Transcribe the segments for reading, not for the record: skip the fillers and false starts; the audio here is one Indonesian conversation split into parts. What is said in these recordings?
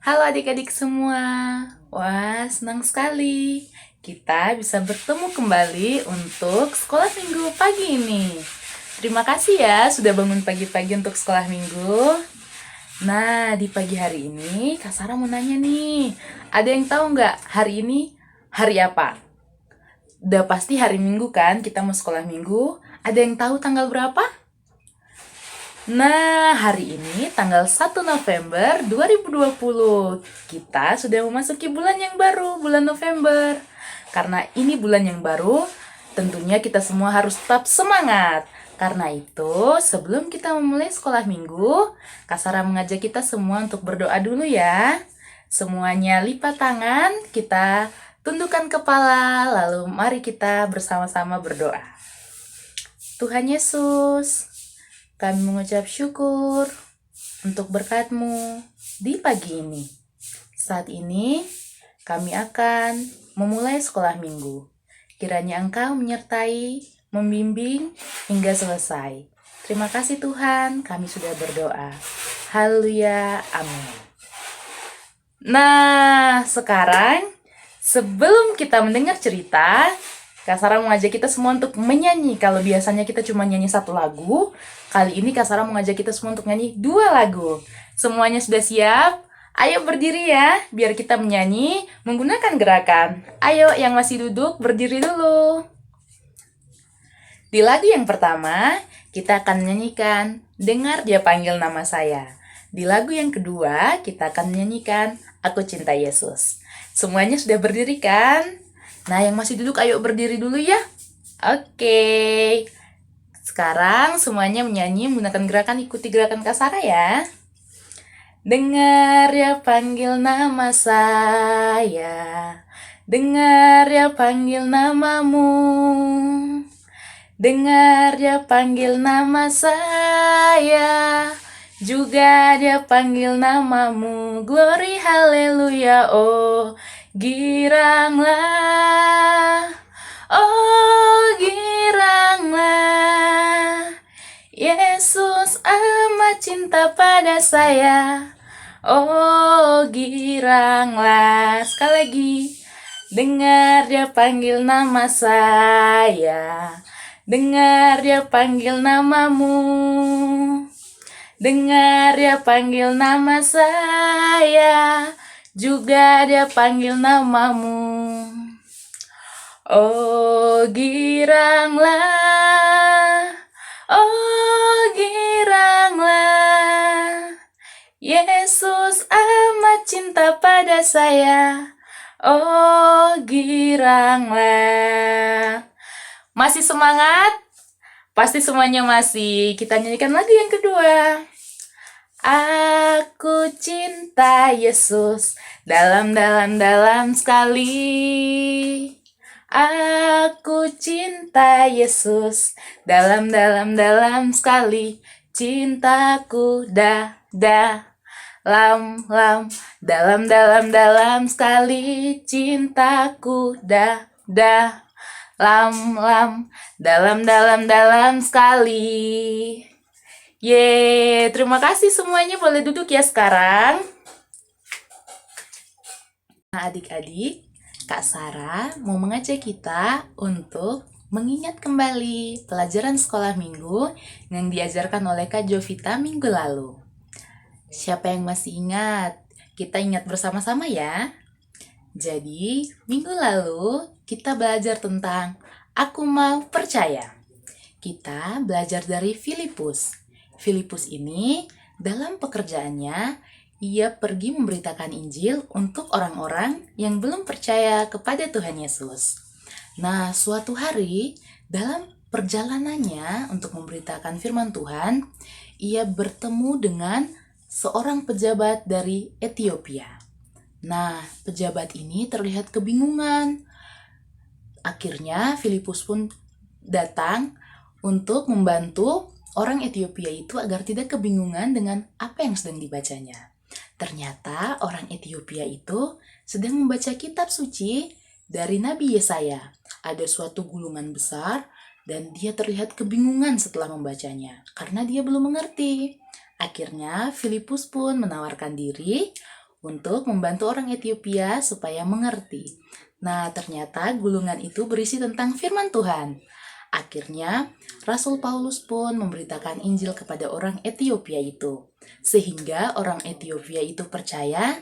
Halo adik-adik semua. Wah, senang sekali kita bisa bertemu kembali untuk sekolah minggu pagi ini. Terima kasih ya sudah bangun pagi-pagi untuk sekolah minggu. Nah, di pagi hari ini Kak Sarah mau nanya nih. Ada yang tahu nggak hari ini hari apa? Udah pasti hari Minggu kan, kita mau sekolah minggu. Ada yang tahu tanggal berapa? Nah, hari ini tanggal 1 November 2020. Kita sudah memasuki bulan yang baru, bulan November. Karena ini bulan yang baru, tentunya kita semua harus tetap semangat. Karena itu, sebelum kita memulai sekolah minggu, Kak Sarah mengajak kita semua untuk berdoa dulu ya. Semuanya lipat tangan, kita tundukkan kepala, lalu mari kita bersama-sama berdoa. Tuhan Yesus, kami mengucap syukur untuk berkat-Mu di pagi ini. Saat ini, kami akan memulai sekolah minggu. Kiranya Engkau menyertai, membimbing hingga selesai. Terima kasih Tuhan, kami sudah berdoa. Haleluya, amin. Nah, sekarang sebelum kita mendengar cerita, Kak Sarah mengajak kita semua untuk menyanyi. Kalau biasanya kita cuma nyanyi satu lagu, kali ini Kak Sarah mengajak kita semua untuk nyanyi 2 lagu. Semuanya sudah siap? Ayo berdiri ya, biar kita menyanyi menggunakan gerakan. Ayo yang masih duduk berdiri dulu. Di lagu yang pertama, kita akan menyanyikan Dengar Dia Panggil Nama Saya. Di lagu yang kedua, kita akan menyanyikan Aku Cinta Yesus. Semuanya sudah berdiri kan? Nah, yang masih duduk ayo berdiri dulu ya. Oke. Sekarang semuanya menyanyi menggunakan gerakan, ikuti gerakan Kak Sarah ya. Dengar ya panggil nama saya. Dengar ya panggil namamu. Dengar dia panggil nama saya, juga dia panggil namamu. Glory haleluya, oh giranglah, oh giranglah. Yesus amat cinta pada saya, oh giranglah. Sekali lagi, dengar dia panggil nama saya. Dengar dia panggil namamu. Dengar dia panggil nama saya. Juga dia panggil namamu. Oh giranglah. Oh giranglah. Yesus amat cinta pada saya. Oh giranglah. Masih semangat? Pasti semuanya masih. Kita nyanyikan lagu yang kedua. Aku cinta Yesus dalam sekali. Aku cinta Yesus dalam sekali. Cintaku dalam sekali. Cintaku dalam sekali. Terima kasih semuanya, boleh duduk ya sekarang. Nah, adik-adik, Kak Sarah mau mengajak kita untuk mengingat kembali pelajaran sekolah minggu yang diajarkan oleh Kak Jovita minggu lalu. Siapa yang masih ingat? Kita ingat bersama-sama ya. Jadi, minggu lalu kita belajar tentang Aku Mau Percaya. Kita belajar dari Filipus. Filipus ini dalam pekerjaannya, ia pergi memberitakan Injil untuk orang-orang yang belum percaya kepada Tuhan Yesus. Nah, suatu hari dalam perjalanannya untuk memberitakan firman Tuhan, ia bertemu dengan seorang pejabat dari Ethiopia. Nah, pejabat ini terlihat kebingungan. Akhirnya Filipus pun datang untuk membantu orang Ethiopia itu agar tidak kebingungan dengan apa yang sedang dibacanya. Ternyata orang Ethiopia itu sedang membaca kitab suci dari Nabi Yesaya. Ada suatu gulungan besar dan dia terlihat kebingungan setelah membacanya karena dia belum mengerti. Akhirnya Filipus pun menawarkan diri untuk membantu orang Ethiopia supaya mengerti. Nah, ternyata gulungan itu berisi tentang firman Tuhan. Akhirnya, Rasul Paulus pun memberitakan Injil kepada orang Ethiopia itu, sehingga orang Ethiopia itu percaya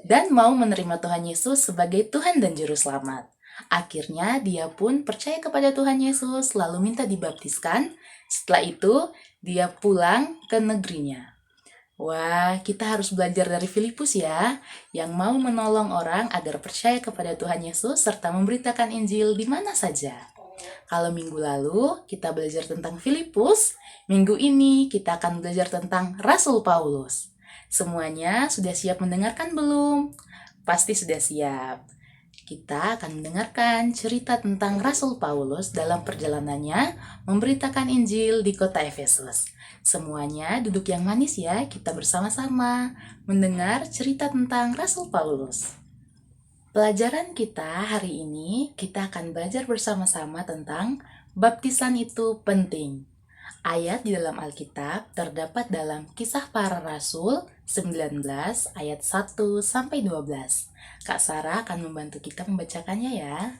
dan mau menerima Tuhan Yesus sebagai Tuhan dan Juru Selamat. Akhirnya, dia pun percaya kepada Tuhan Yesus, lalu minta dibaptiskan. Setelah itu, dia pulang ke negerinya. Wah, kita harus belajar dari Filipus ya, yang mau menolong orang agar percaya kepada Tuhan Yesus serta memberitakan Injil di mana saja. Kalau minggu lalu kita belajar tentang Filipus, minggu ini kita akan belajar tentang Rasul Paulus. Semuanya sudah siap mendengarkan belum? Pasti sudah siap. Kita akan mendengarkan cerita tentang Rasul Paulus dalam perjalanannya memberitakan Injil di kota Efesus. Semuanya duduk yang manis ya, kita bersama-sama mendengar cerita tentang Rasul Paulus. Pelajaran kita hari ini, kita akan belajar bersama-sama tentang baptisan itu penting. Ayat di dalam Alkitab terdapat dalam Kisah Para Rasul 19 ayat 1-12. Kak Sarah akan membantu kita membacakannya ya.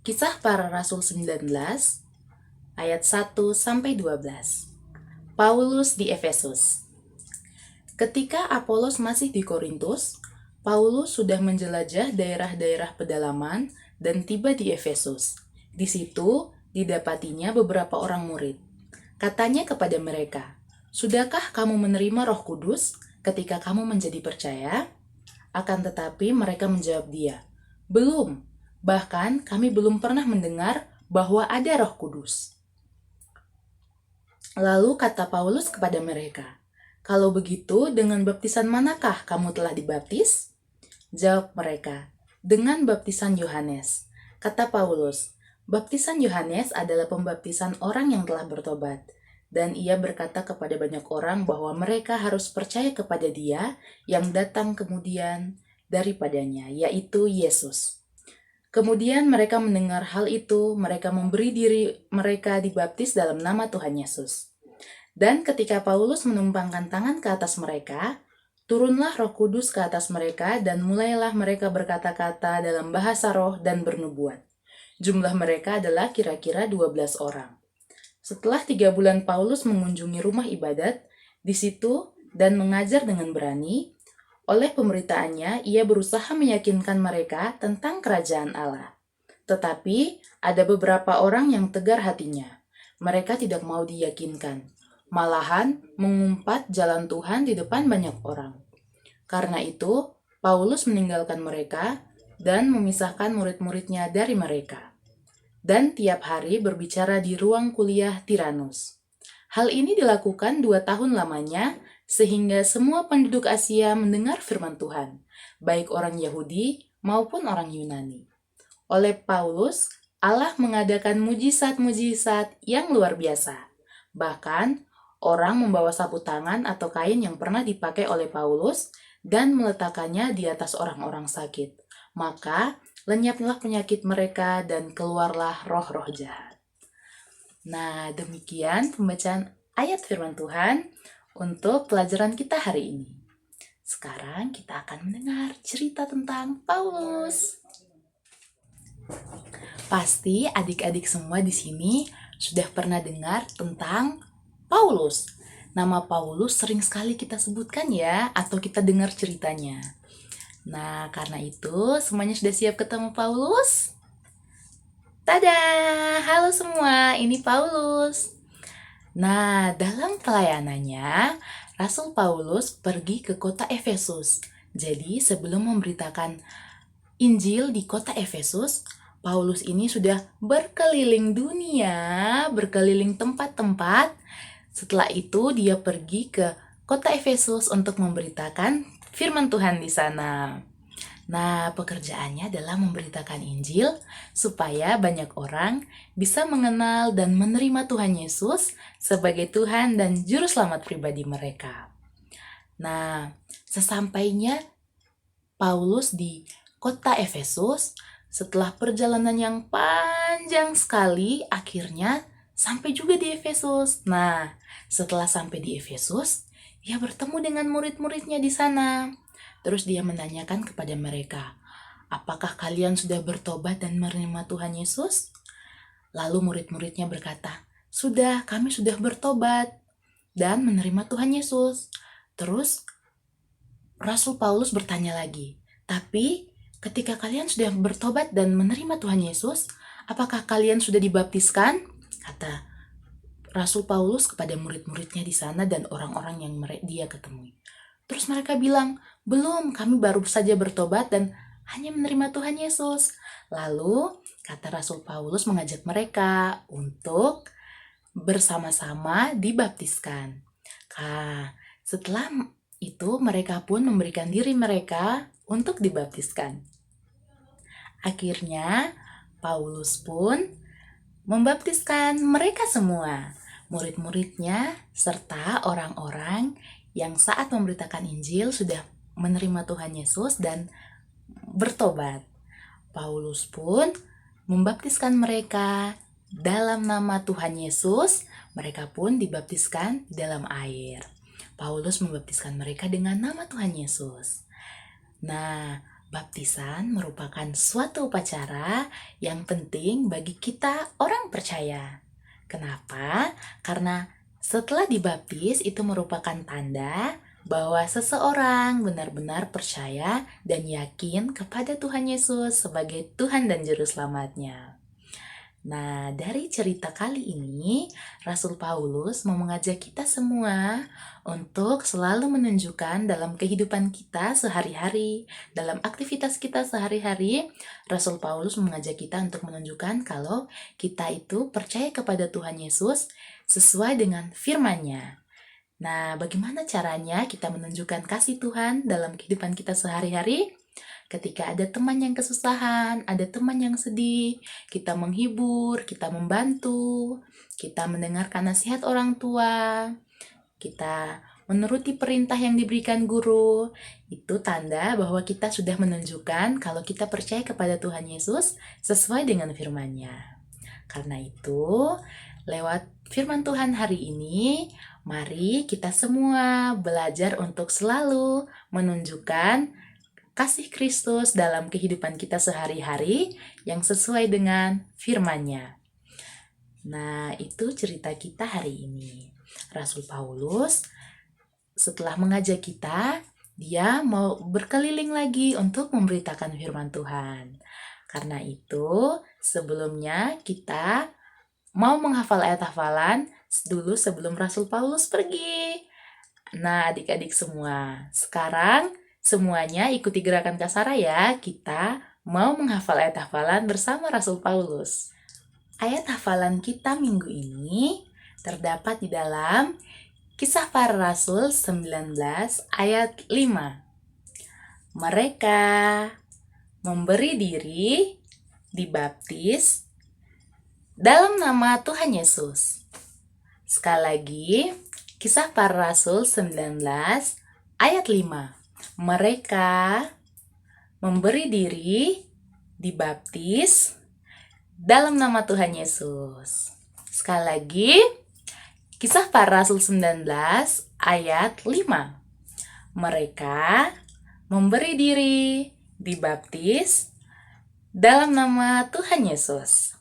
Kisah Para Rasul 19 ayat 1-12. Paulus di Efesus. Ketika Apolos masih di Korintus, Paulus sudah menjelajah daerah-daerah pedalaman dan tiba di Efesus. Di situ didapatinya beberapa orang murid. Katanya kepada mereka, "Sudahkah kamu menerima Roh Kudus ketika kamu menjadi percaya?" Akan tetapi mereka menjawab dia, "Belum, bahkan kami belum pernah mendengar bahwa ada Roh Kudus." Lalu kata Paulus kepada mereka, "Kalau begitu, dengan baptisan manakah kamu telah dibaptis?" Jawab mereka, "Dengan baptisan Yohanes." Kata Paulus, "Baptisan Yohanes adalah pembaptisan orang yang telah bertobat." Dan ia berkata kepada banyak orang bahwa mereka harus percaya kepada Dia yang datang kemudian daripadanya, yaitu Yesus. Kemudian mereka mendengar hal itu, mereka memberi diri mereka dibaptis dalam nama Tuhan Yesus. Dan ketika Paulus menumpangkan tangan ke atas mereka, turunlah Roh Kudus ke atas mereka dan mulailah mereka berkata-kata dalam bahasa roh dan bernubuat. Jumlah mereka adalah kira-kira 12 orang. Setelah 3 bulan Paulus mengunjungi rumah ibadat di situ dan mengajar dengan berani, oleh pemberitaannya ia berusaha meyakinkan mereka tentang kerajaan Allah. Tetapi ada beberapa orang yang tegar hatinya. Mereka tidak mau diyakinkan, malahan mengumpat jalan Tuhan di depan banyak orang. Karena itu, Paulus meninggalkan mereka dan memisahkan murid-muridnya dari mereka. Dan tiap hari berbicara di ruang kuliah Tiranus. Hal ini dilakukan 2 tahun lamanya, sehingga semua penduduk Asia mendengar firman Tuhan, baik orang Yahudi maupun orang Yunani. Oleh Paulus, Allah mengadakan mujizat-mujizat yang luar biasa. Bahkan, orang membawa sapu tangan atau kain yang pernah dipakai oleh Paulus dan meletakkannya di atas orang-orang sakit. Maka, lenyaplah penyakit mereka dan keluarlah roh-roh jahat. Nah, demikian pembacaan ayat firman Tuhan untuk pelajaran kita hari ini. Sekarang kita akan mendengar cerita tentang Paulus. Pasti adik-adik semua di sini sudah pernah dengar tentang Paulus. Nama Paulus sering sekali kita sebutkan ya, atau kita dengar ceritanya. Nah, karena itu semuanya sudah siap ketemu Paulus? Tada! Halo semua, ini Paulus. Nah, dalam pelayanannya, Rasul Paulus pergi ke kota Efesus. Jadi, sebelum memberitakan Injil di kota Efesus, Paulus ini sudah berkeliling dunia, berkeliling tempat-tempat. Setelah itu, dia pergi ke kota Efesus untuk memberitakan firman Tuhan di sana. Nah, pekerjaannya adalah memberitakan Injil supaya banyak orang bisa mengenal dan menerima Tuhan Yesus sebagai Tuhan dan Juru Selamat pribadi mereka. Nah, sesampainya Paulus di kota Efesus, setelah perjalanan yang panjang sekali, akhirnya sampai juga di Efesus. Nah, setelah sampai di Efesus, dia bertemu dengan murid-muridnya di sana. Terus dia menanyakan kepada mereka, "Apakah kalian sudah bertobat dan menerima Tuhan Yesus?" Lalu murid-muridnya berkata, "Sudah, kami sudah bertobat dan menerima Tuhan Yesus." Terus Rasul Paulus bertanya lagi, "Tapi ketika kalian sudah bertobat dan menerima Tuhan Yesus, apakah kalian sudah dibaptiskan?" Kata Rasul Paulus kepada murid-muridnya di sana dan orang-orang yang dia ketemui. Terus mereka bilang, "Belum, kami baru saja bertobat dan hanya menerima Tuhan Yesus." Lalu kata Rasul Paulus mengajak mereka untuk bersama-sama dibaptiskan. Setelah itu mereka pun memberikan diri mereka untuk dibaptiskan. Akhirnya Paulus pun membaptiskan mereka semua, murid-muridnya serta orang-orang yang saat memberitakan Injil sudah menerima Tuhan Yesus dan bertobat. Paulus pun membaptiskan mereka dalam nama Tuhan Yesus. Mereka pun dibaptiskan dalam air. Paulus membaptiskan mereka dengan nama Tuhan Yesus. Nah, baptisan merupakan suatu upacara yang penting bagi kita orang percaya. Kenapa? Karena setelah dibaptis itu merupakan tanda bahwa seseorang benar-benar percaya dan yakin kepada Tuhan Yesus sebagai Tuhan dan Juru Selamatnya. Nah, dari cerita kali ini, Rasul Paulus mau mengajak kita semua untuk selalu menunjukkan dalam kehidupan kita sehari-hari, dalam aktivitas kita sehari-hari, Rasul Paulus mengajak kita untuk menunjukkan kalau kita itu percaya kepada Tuhan Yesus sesuai dengan firman-Nya. Nah, bagaimana caranya kita menunjukkan kasih Tuhan dalam kehidupan kita sehari-hari? Ketika ada teman yang kesusahan, ada teman yang sedih, kita menghibur, kita membantu, kita mendengarkan nasihat orang tua, kita menuruti perintah yang diberikan guru. Itu tanda bahwa kita sudah menunjukkan kalau kita percaya kepada Tuhan Yesus sesuai dengan firman-Nya. Karena itu, lewat firman Tuhan hari ini, mari kita semua belajar untuk selalu menunjukkan kasih Kristus dalam kehidupan kita sehari-hari yang sesuai dengan firman-Nya. Nah, itu cerita kita hari ini. Rasul Paulus setelah mengajak kita, dia mau berkeliling lagi untuk memberitakan firman Tuhan. Karena itu, sebelumnya kita mau menghafal ayat hafalan dulu sebelum Rasul Paulus pergi. Nah, adik-adik semua, sekarang semuanya ikuti gerakan Kasara ya. Kita mau menghafal ayat hafalan bersama Rasul Paulus. Ayat hafalan kita minggu ini terdapat di dalam Kisah Para Rasul 19 ayat 5. Mereka memberi diri, dibaptis dalam nama Tuhan Yesus. Sekali lagi, Kisah Para Rasul 19 ayat 5. Mereka memberi diri, dibaptis dalam nama Tuhan Yesus. Sekali lagi, Kisah Para Rasul 19 ayat 5. Mereka memberi diri, dibaptis dalam nama Tuhan Yesus.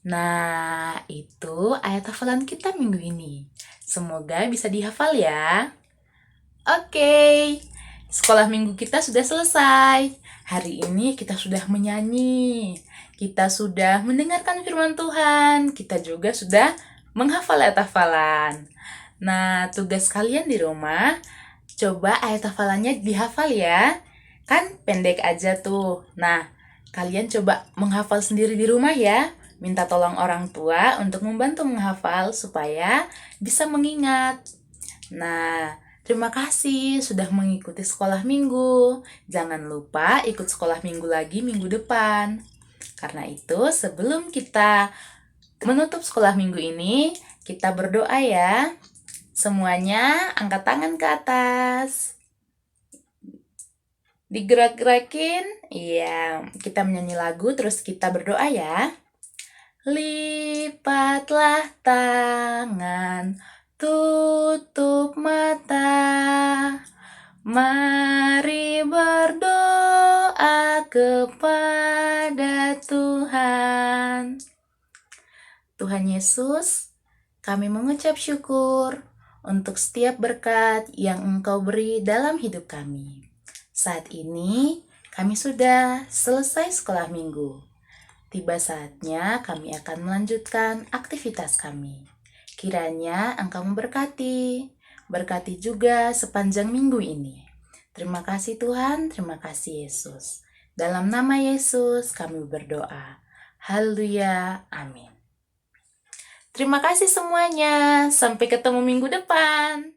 Nah, itu ayat hafalan kita minggu ini. Semoga bisa dihafal ya. Oke, sekolah minggu kita sudah selesai. Hari ini kita sudah menyanyi. Kita sudah mendengarkan firman Tuhan. Kita juga sudah menghafal ayat hafalan. Nah, tugas kalian di rumah, coba ayat hafalannya dihafal ya. Kan pendek aja tuh. Nah, kalian coba menghafal sendiri di rumah ya. Minta tolong orang tua untuk membantu menghafal supaya bisa mengingat. Nah, terima kasih sudah mengikuti sekolah minggu. Jangan lupa ikut sekolah minggu lagi minggu depan. Karena itu, sebelum kita menutup sekolah minggu ini, kita berdoa ya. Semuanya angkat tangan ke atas. Digerak-gerakin. Iya, kita menyanyi lagu terus kita berdoa ya. Lipatlah tangan, tutup tutup mata. Mari berdoa kepada Tuhan. Tuhan Yesus, kami mengucap syukur untuk setiap berkat yang Engkau beri dalam hidup kami. Saat ini, kami sudah selesai sekolah minggu. Tiba saatnya kami akan melanjutkan aktivitas kami. Kiranya Engkau memberkati, berkati juga sepanjang minggu ini. Terima kasih Tuhan, terima kasih Yesus. Dalam nama Yesus kami berdoa. Haleluya, amin. Terima kasih semuanya, sampai ketemu minggu depan.